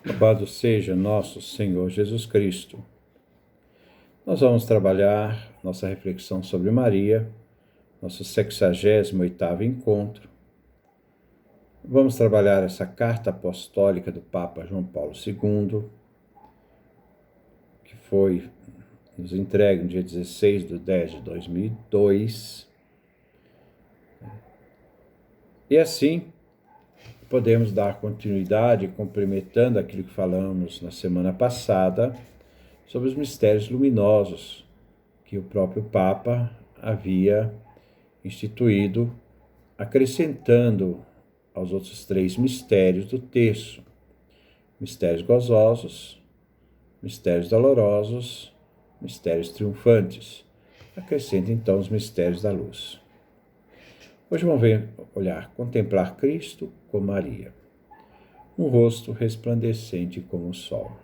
Louvado seja nosso Senhor Jesus Cristo. Nós vamos trabalhar nossa reflexão sobre Maria, nosso 68º encontro. Vamos trabalhar essa carta apostólica do Papa João Paulo II, que foi nos entregue no dia 16/10/2002. E assim, podemos dar continuidade, complementando aquilo que falamos na semana passada, sobre os mistérios luminosos que o próprio Papa havia instituído, acrescentando aos outros 3 mistérios do terço: mistérios gozosos, mistérios dolorosos, mistérios triunfantes. Acrescenta então os mistérios da luz. Hoje vamos contemplar Cristo com Maria, um rosto resplandecente como o sol.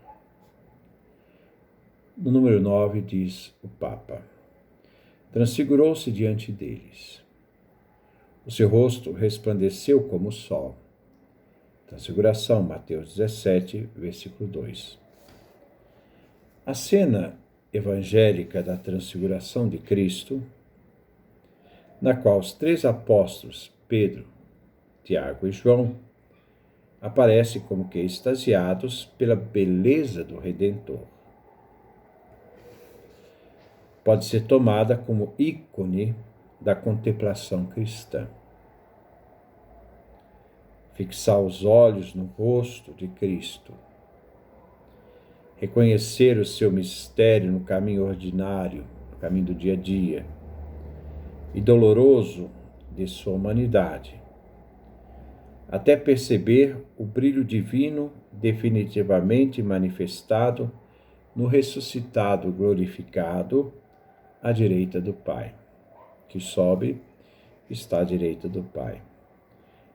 No número 9 diz o Papa: transfigurou-se diante deles. O seu rosto resplandeceu como o sol. Transfiguração, Mateus 17, versículo 2. A cena evangélica da transfiguração de Cristo, na qual os 3 apóstolos, Pedro, Tiago e João, aparecem como que extasiados pela beleza do Redentor. Pode ser tomada como ícone da contemplação cristã. Fixar os olhos no rosto de Cristo, reconhecer o seu mistério no caminho ordinário, no caminho do dia a dia, e doloroso de sua humanidade, até perceber o brilho divino definitivamente manifestado no ressuscitado glorificado à direita do Pai, que sobe, está à direita do Pai.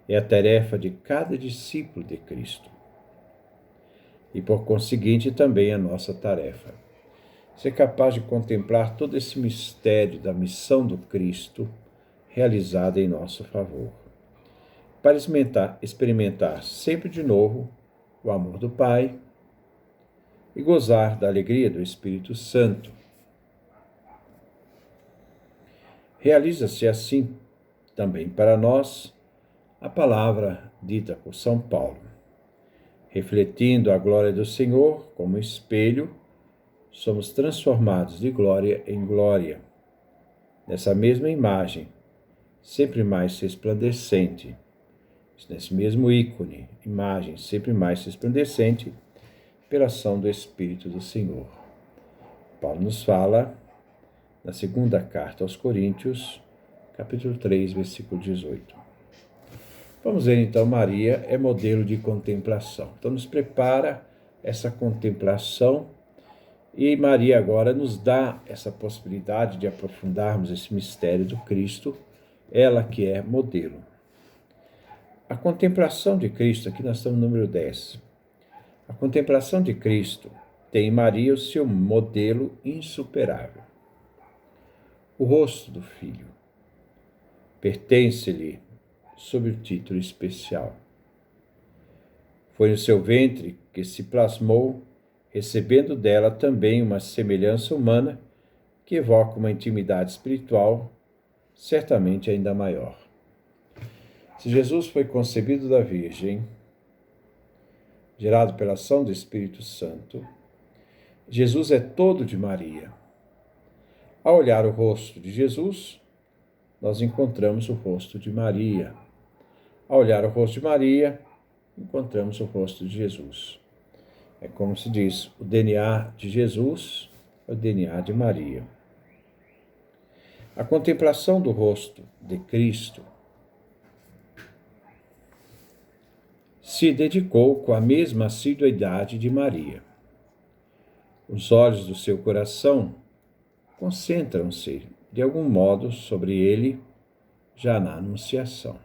É a tarefa de cada discípulo de Cristo. E, por conseguinte, também a nossa tarefa. Ser capaz de contemplar todo esse mistério da missão do Cristo realizada em nosso favor. Para experimentar sempre de novo o amor do Pai e gozar da alegria do Espírito Santo. Realiza-se assim também para nós a palavra dita por São Paulo: refletindo a glória do Senhor como espelho, somos transformados de glória em glória, nessa mesma imagem, sempre mais resplandecente, nesse mesmo ícone, imagem sempre mais resplandecente, pela ação do Espírito do Senhor. Paulo nos fala na segunda carta aos Coríntios, capítulo 3, versículo 18. Vamos ver então, Maria é modelo de contemplação. Então nos prepara essa contemplação e Maria agora nos dá essa possibilidade de aprofundarmos esse mistério do Cristo, ela que é modelo. A contemplação de Cristo, aqui nós estamos no número 10. A contemplação de Cristo tem em Maria o seu modelo insuperável. O rosto do Filho pertence-lhe sob o título especial. Foi no seu ventre que se plasmou, recebendo dela também uma semelhança humana que evoca uma intimidade espiritual certamente ainda maior. Se Jesus foi concebido da Virgem, gerado pela ação do Espírito Santo, Jesus é todo de Maria. Ao olhar o rosto de Jesus, nós encontramos o rosto de Maria. Ao olhar o rosto de Maria, encontramos o rosto de Jesus. É como se diz, o DNA de Jesus é o DNA de Maria. A contemplação do rosto de Cristo se dedicou com a mesma assiduidade de Maria. Os olhos do seu coração concentram-se, de algum modo, sobre ele, já na Anunciação,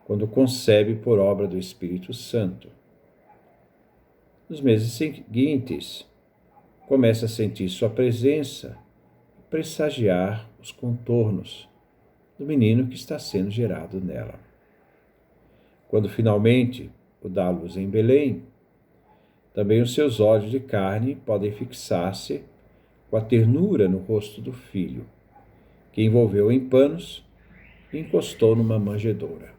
quando concebe por obra do Espírito Santo. Nos meses seguintes, começa a sentir sua presença e pressagiar os contornos do menino que está sendo gerado nela. Quando finalmente o dá à luz em Belém, Também os seus olhos de carne podem fixar-se com a ternura no rosto do filho, que envolveu em panos e encostou numa manjedoura.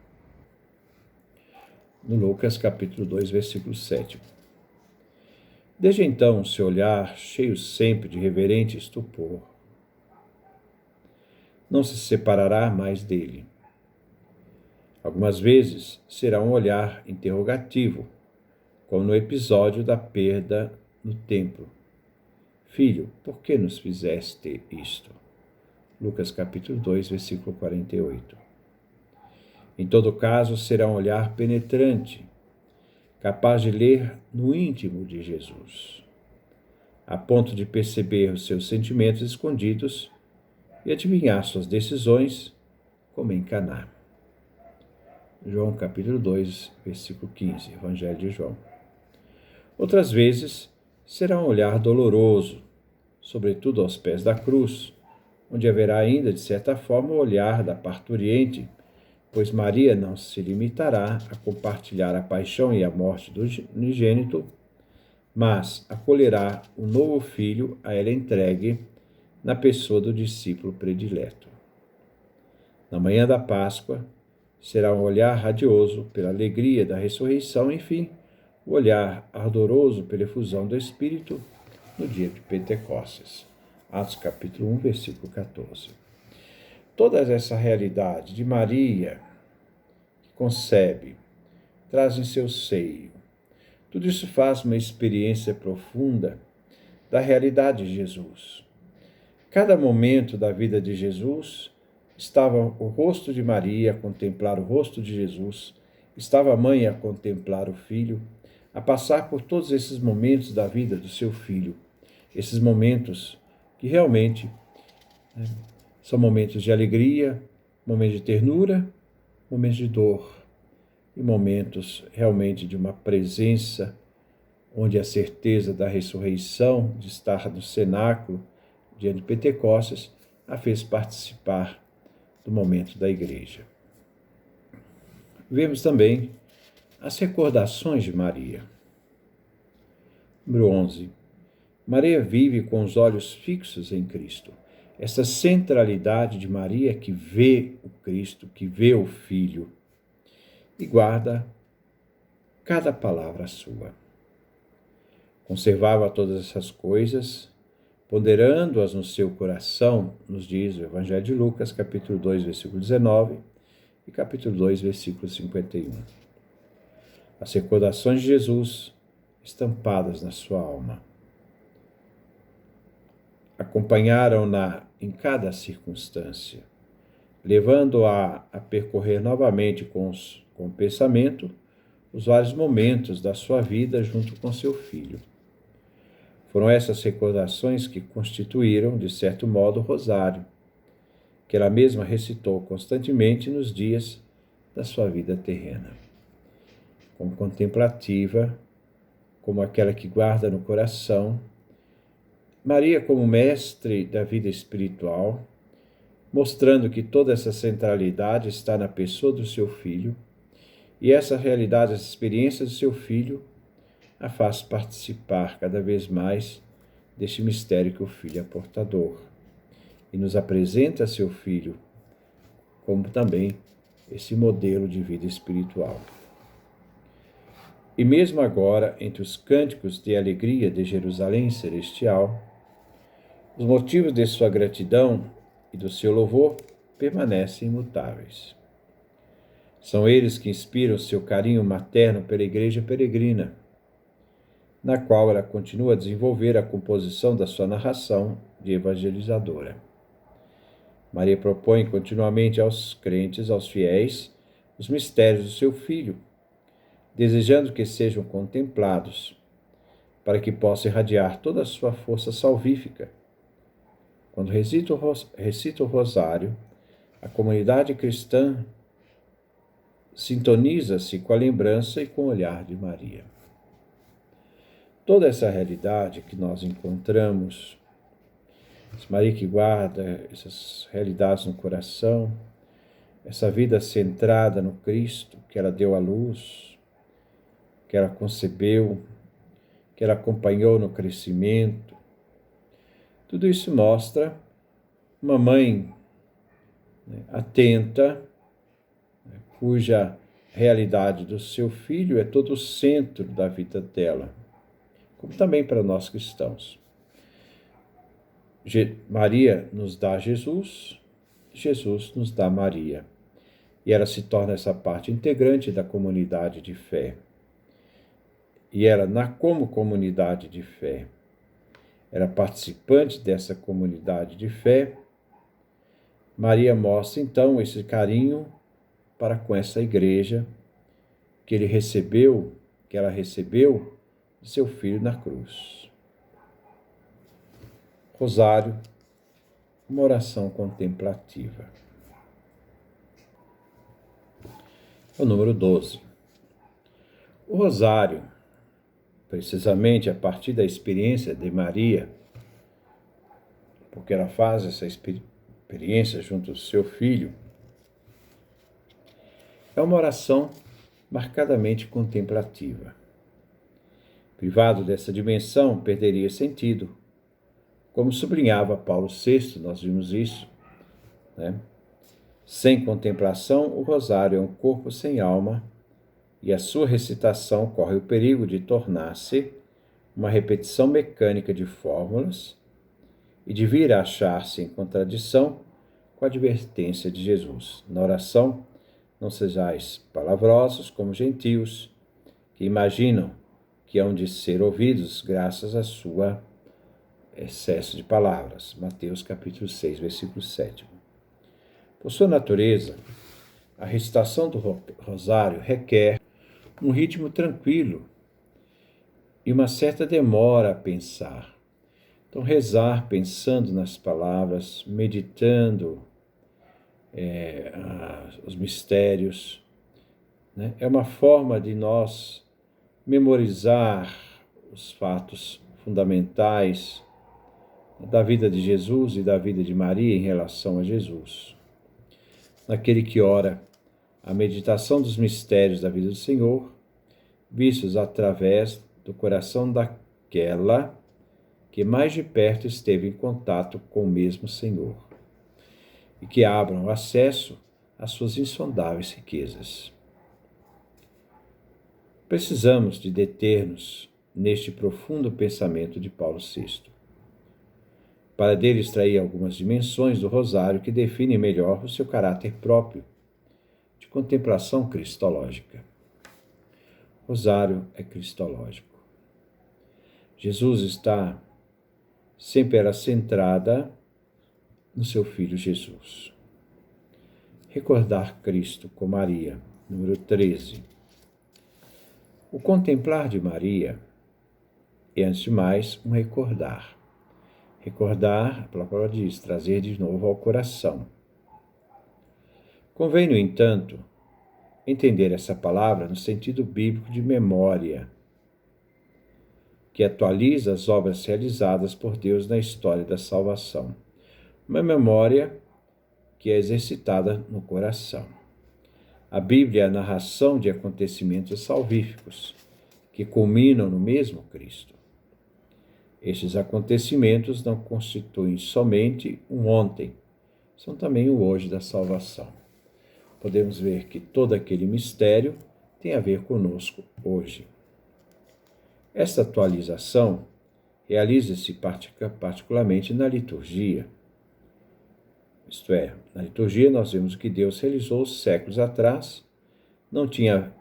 No Lucas capítulo 2, versículo 7. Desde então, seu olhar, cheio sempre de reverente estupor, não se separará mais dele. Algumas vezes será um olhar interrogativo, como no episódio da perda no templo. Filho, por que nos fizeste isto? Lucas capítulo 2, versículo 48. Em todo caso, será um olhar penetrante, capaz de ler no íntimo de Jesus, a ponto de perceber os seus sentimentos escondidos e adivinhar suas decisões, como em Caná. João capítulo 2, versículo 15, Evangelho de João. Outras vezes, será um olhar doloroso, sobretudo aos pés da cruz, onde haverá ainda, de certa forma, o olhar da parturiente, pois Maria não se limitará a compartilhar a paixão e a morte do unigênito, mas acolherá o novo filho a ela entregue na pessoa do discípulo predileto. Na manhã da Páscoa, será um olhar radioso pela alegria da ressurreição, enfim, o olhar ardoroso pela efusão do Espírito no dia de Pentecostes. Atos capítulo 1, versículo 14. Toda essa realidade de Maria, que concebe, traz em seu seio. Tudo isso faz uma experiência profunda da realidade de Jesus. Cada momento da vida de Jesus estava o rosto de Maria a contemplar o rosto de Jesus, estava a mãe a contemplar o filho, a passar por todos esses momentos da vida do seu filho, esses momentos que realmente são momentos de alegria, momentos de ternura, momentos de dor e momentos realmente de uma presença onde a certeza da ressurreição, de estar no cenáculo diante de Pentecostes, a fez participar do momento da igreja. Vemos também as recordações de Maria. Número 11. Maria vive com os olhos fixos em Cristo. Essa centralidade de Maria que vê o Cristo, que vê o Filho e guarda cada palavra sua. Conservava todas essas coisas, ponderando-as no seu coração, nos diz o Evangelho de Lucas, capítulo 2, versículo 19 e capítulo 2, versículo 51. As recordações de Jesus estampadas na sua alma. Acompanharam-na em cada circunstância, levando-a a percorrer novamente com o pensamento os vários momentos da sua vida junto com seu filho. Foram essas recordações que constituíram, de certo modo, o rosário, que ela mesma recitou constantemente nos dias da sua vida terrena. Como contemplativa, como aquela que guarda no coração, Maria como mestre da vida espiritual, mostrando que toda essa centralidade está na pessoa do seu filho, e essa realidade, essa experiência do seu filho, a faz participar cada vez mais deste mistério que o Filho é portador. E nos apresenta seu Filho como também esse modelo de vida espiritual. E mesmo agora, entre os cânticos de alegria de Jerusalém celestial, os motivos de sua gratidão e do seu louvor permanecem imutáveis. São eles que inspiram seu carinho materno pela Igreja peregrina, na qual ela continua a desenvolver a composição da sua narração de evangelizadora. Maria propõe continuamente aos crentes, aos fiéis, os mistérios do seu Filho, desejando que sejam contemplados, para que possa irradiar toda a sua força salvífica. Quando recita o rosário, a comunidade cristã sintoniza-se com a lembrança e com o olhar de Maria. Toda essa realidade que nós encontramos, Maria que guarda essas realidades no coração, essa vida centrada no Cristo que ela deu à luz, que ela concebeu, que ela acompanhou no crescimento. Tudo isso mostra uma mãe, né, atenta, né, cuja realidade do seu filho é todo o centro da vida dela, como também para nós cristãos. Maria nos dá Jesus, Jesus nos dá Maria. E ela se torna essa parte integrante da comunidade de fé. E ela, como comunidade de fé, era participante dessa comunidade de fé, Maria mostra então esse carinho para com essa igreja que ela recebeu de seu filho na cruz. Rosário, uma oração contemplativa. O número 12. O rosário, precisamente a partir da experiência de Maria, porque ela faz essa experiência junto ao seu filho, é uma oração marcadamente contemplativa. Privado dessa dimensão, perderia sentido. Como sublinhava Paulo VI, nós vimos isso, né? Sem contemplação, o rosário é um corpo sem alma e a sua recitação corre o perigo de tornar-se uma repetição mecânica de fórmulas e de vir a achar-se em contradição com a advertência de Jesus. Na oração, não sejais palavrosos como gentios, que imaginam que hão de ser ouvidos graças à sua excesso de palavras. Mateus capítulo 6, versículo 7. Por sua natureza, a recitação do rosário requer um ritmo tranquilo e uma certa demora a pensar. Então, rezar pensando nas palavras, meditando os mistérios, né? É uma forma de nós memorizar os fatos fundamentais da vida de Jesus e da vida de Maria em relação a Jesus. Naquele que ora a meditação dos mistérios da vida do Senhor, vistos através do coração daquela que mais de perto esteve em contato com o mesmo Senhor, e que abram acesso às suas insondáveis riquezas. Precisamos de deter-nos neste profundo pensamento de Paulo VI, para dele extrair algumas dimensões do rosário que definem melhor o seu caráter próprio de contemplação cristológica. Rosário é cristológico. Jesus está sempre ela centrada no seu Filho Jesus. Recordar Cristo com Maria, número 13. O contemplar de Maria é, antes de mais, um recordar. Recordar, a palavra diz, trazer de novo ao coração. Convém, no entanto, entender essa palavra no sentido bíblico de memória, que atualiza as obras realizadas por Deus na história da salvação. Uma memória que é exercitada no coração. A Bíblia é a narração de acontecimentos salvíficos, que culminam no mesmo Cristo. Estes acontecimentos não constituem somente um ontem, são também o hoje da salvação. Podemos ver que todo aquele mistério tem a ver conosco hoje. Esta atualização realiza-se particularmente na liturgia. Isto é, na liturgia nós vemos o que Deus realizou séculos atrás, não tinha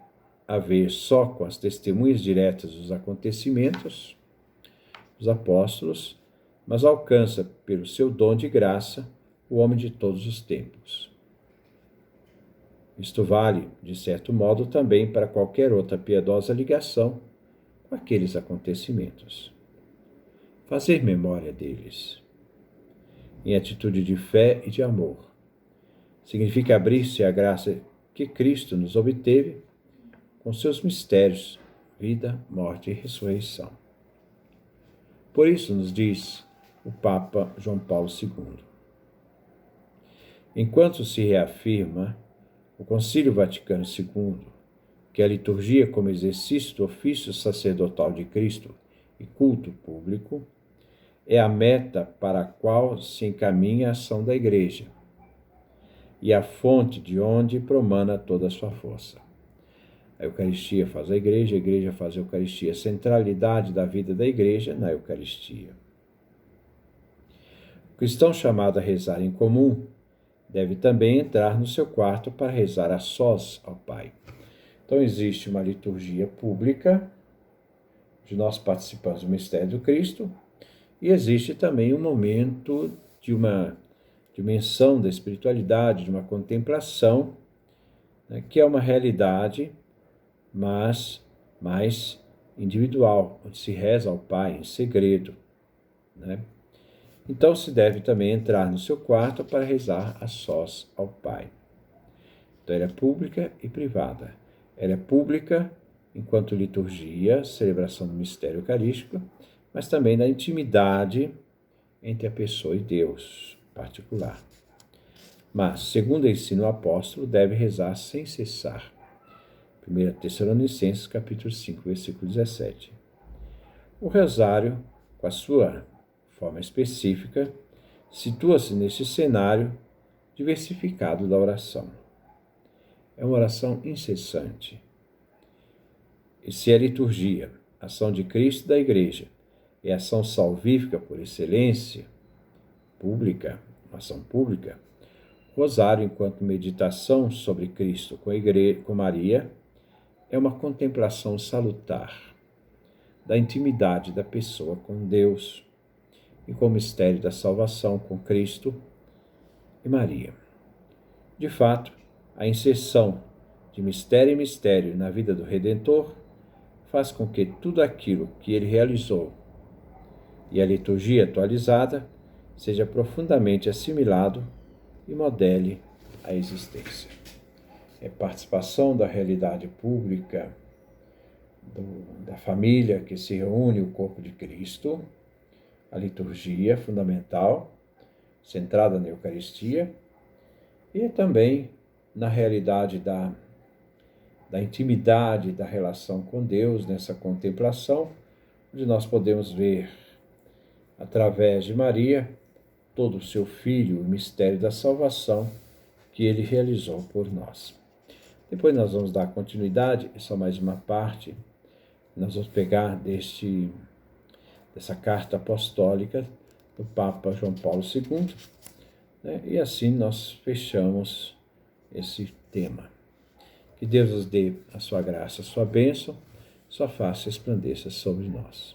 a ver só com as testemunhas diretas dos acontecimentos dos apóstolos, mas alcança, pelo seu dom de graça, o homem de todos os tempos. Isto vale, de certo modo, também para qualquer outra piedosa ligação com aqueles acontecimentos. Fazer memória deles, em atitude de fé e de amor, significa abrir-se à graça que Cristo nos obteve com seus mistérios, vida, morte e ressurreição. Por isso nos diz o Papa João Paulo II. Enquanto se reafirma o Concílio Vaticano II, que a liturgia como exercício do ofício sacerdotal de Cristo e culto público é a meta para a qual se encaminha a ação da Igreja e a fonte de onde promana toda a sua força. A Eucaristia faz a Igreja faz a Eucaristia, a centralidade da vida da Igreja na Eucaristia. O cristão chamado a rezar em comum deve também entrar no seu quarto para rezar a sós ao Pai. Então existe uma liturgia pública, onde nós participamos do mistério do Cristo, e existe também um momento de uma dimensão da espiritualidade, de uma contemplação, né, que é uma realidade, mas mais individual, onde se reza ao Pai em segredo, né? Então se deve também entrar no seu quarto para rezar a sós ao Pai. Então ela é pública e privada. Ela é pública enquanto liturgia, celebração do mistério eucarístico, mas também na intimidade entre a pessoa e Deus particular. Mas, segundo ensina o apóstolo, deve rezar sem cessar. 1 Tessalonicenses, capítulo 5, versículo 17. O rosário, com a sua forma específica, situa-se nesse cenário diversificado da oração. É uma oração incessante. E se a liturgia, a ação de Cristo e da Igreja, é ação salvífica por excelência, pública, uma ação pública, o rosário, enquanto meditação sobre Cristo com Maria, é uma contemplação salutar da intimidade da pessoa com Deus e com o mistério da salvação com Cristo e Maria. De fato, a inserção de mistério em mistério na vida do Redentor faz com que tudo aquilo que ele realizou e a liturgia atualizada seja profundamente assimilado e modele a existência. É participação da realidade pública da família que se reúne o corpo de Cristo, a liturgia fundamental, centrada na Eucaristia, e também na realidade da intimidade da relação com Deus, nessa contemplação, onde nós podemos ver, através de Maria, todo o seu Filho, o mistério da salvação que ele realizou por nós. Depois nós vamos dar continuidade, é só mais uma parte, nós vamos pegar dessa carta apostólica do Papa João Paulo II, né? E assim nós fechamos esse tema. Que Deus nos dê a sua graça, a sua bênção, sua face resplandeça sobre nós.